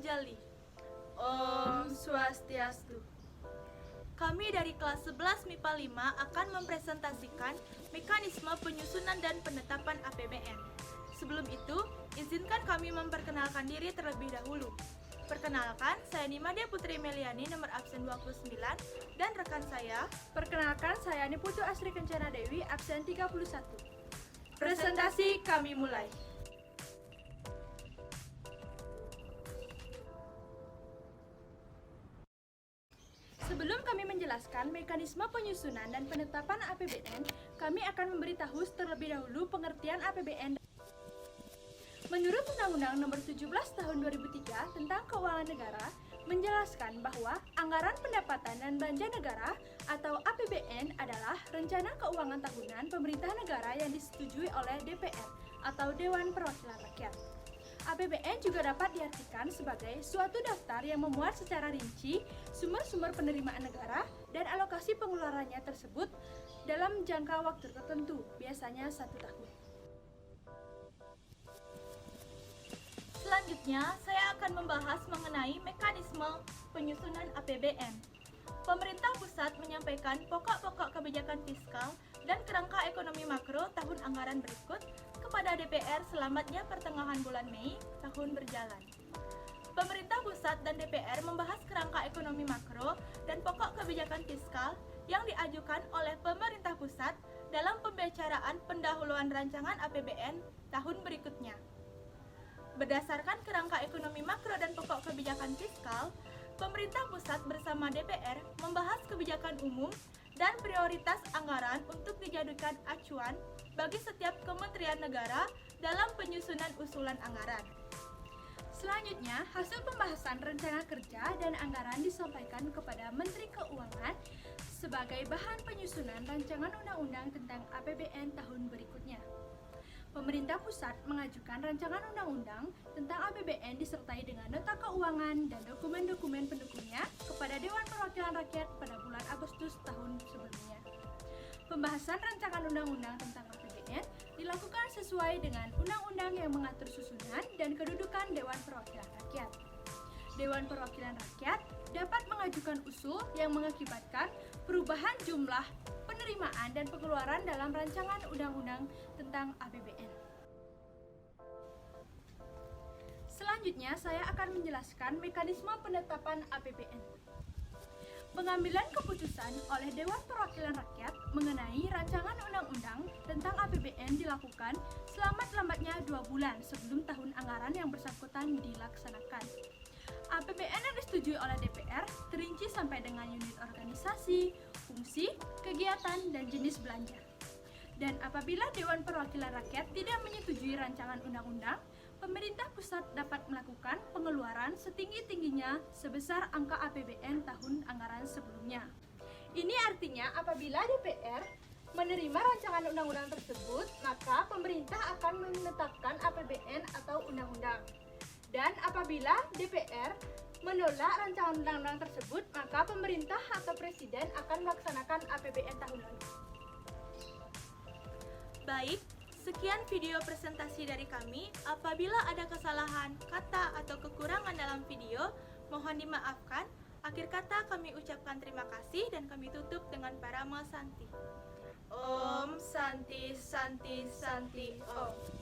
Anjali. Om Swastiastu. Kami dari kelas 11 MIPA 5 akan mempresentasikan mekanisme penyusunan dan penetapan APBN. Sebelum itu, izinkan kami memperkenalkan diri terlebih dahulu. Perkenalkan, saya Nimadia Putri Meliani, nomor absen 29, dan rekan saya. Perkenalkan, saya Niputu Asri Kencana Dewi, absen 31. Presentasi kami mulai. Sebelum kami menjelaskan mekanisme penyusunan dan penetapan APBN, kami akan memberitahu terlebih dahulu pengertian APBN. Menurut Undang-Undang Nomor 17 Tahun 2003 tentang Keuangan Negara, menjelaskan bahwa anggaran pendapatan dan belanja negara atau APBN adalah rencana keuangan tahunan pemerintah negara yang disetujui oleh DPR atau Dewan Perwakilan Rakyat. APBN juga dapat diartikan sebagai suatu daftar yang memuat secara rinci sumber-sumber penerimaan negara dan alokasi pengeluarannya tersebut dalam jangka waktu tertentu, biasanya 1 tahun. Selanjutnya, saya akan membahas mengenai mekanisme penyusunan APBN. Pemerintah pusat menyampaikan pokok-pokok kebijakan fiskal dan kerangka ekonomi makro tahun anggaran berikut kepada DPR selamatnya pertengahan bulan Mei tahun berjalan. Pemerintah pusat dan DPR membahas kerangka ekonomi makro dan pokok kebijakan fiskal yang diajukan oleh pemerintah pusat dalam pembicaraan pendahuluan rancangan APBN tahun berikutnya. Berdasarkan kerangka ekonomi makro dan pokok kebijakan fiskal, pemerintah pusat bersama DPR membahas kebijakan umum dan prioritas anggaran untuk dijadikan acuan bagi setiap kementerian negara dalam penyusunan usulan anggaran. Selanjutnya, hasil pembahasan rencana kerja dan anggaran disampaikan kepada Menteri Keuangan sebagai bahan penyusunan rancangan undang-undang tentang APBN tahun berikutnya. Pemerintah pusat mengajukan rancangan undang-undang tentang APBN disertai dengan nota keuangan dan dokumen-dokumen pendukungnya kepada Dewan Perwakilan Rakyat pada bulan Agustus tahun sebelumnya. Pembahasan rancangan undang-undang tentang APBN dilakukan sesuai dengan undang-undang yang mengatur susunan dan kedudukan Dewan Perwakilan Rakyat. Dewan Perwakilan Rakyat dapat mengajukan usul yang mengakibatkan perubahan jumlah penerimaan dan pengeluaran dalam rancangan undang-undang tentang APBN. Selanjutnya, saya akan menjelaskan mekanisme penetapan APBN. Pengambilan keputusan oleh Dewan Perwakilan Rakyat mengenai rancangan undang-undang tentang APBN dilakukan selamat-lambatnya 2 bulan sebelum tahun anggaran yang bersangkutan dilaksanakan. APBN yang disetujui oleh DPR terinci sampai dengan unit organisasi, fungsi, kegiatan, dan jenis belanja. Dan apabila Dewan Perwakilan Rakyat tidak menyetujui rancangan undang-undang, pemerintah pusat dapat melakukan pengeluaran setinggi-tingginya sebesar angka APBN tahun anggaran sebelumnya. Ini artinya apabila DPR menerima rancangan undang-undang tersebut, maka pemerintah akan menetapkan APBN atau undang-undang. Dan apabila DPR menolak rancangan undang-undang tersebut, maka pemerintah atau presiden akan melaksanakan APBN tahun lalu. Baik, sekian video presentasi dari kami. Apabila ada kesalahan kata atau kekurangan dalam video, mohon dimaafkan. Akhir kata kami ucapkan terima kasih dan kami tutup dengan Parama Santi. Om Santi Santi Santi Om.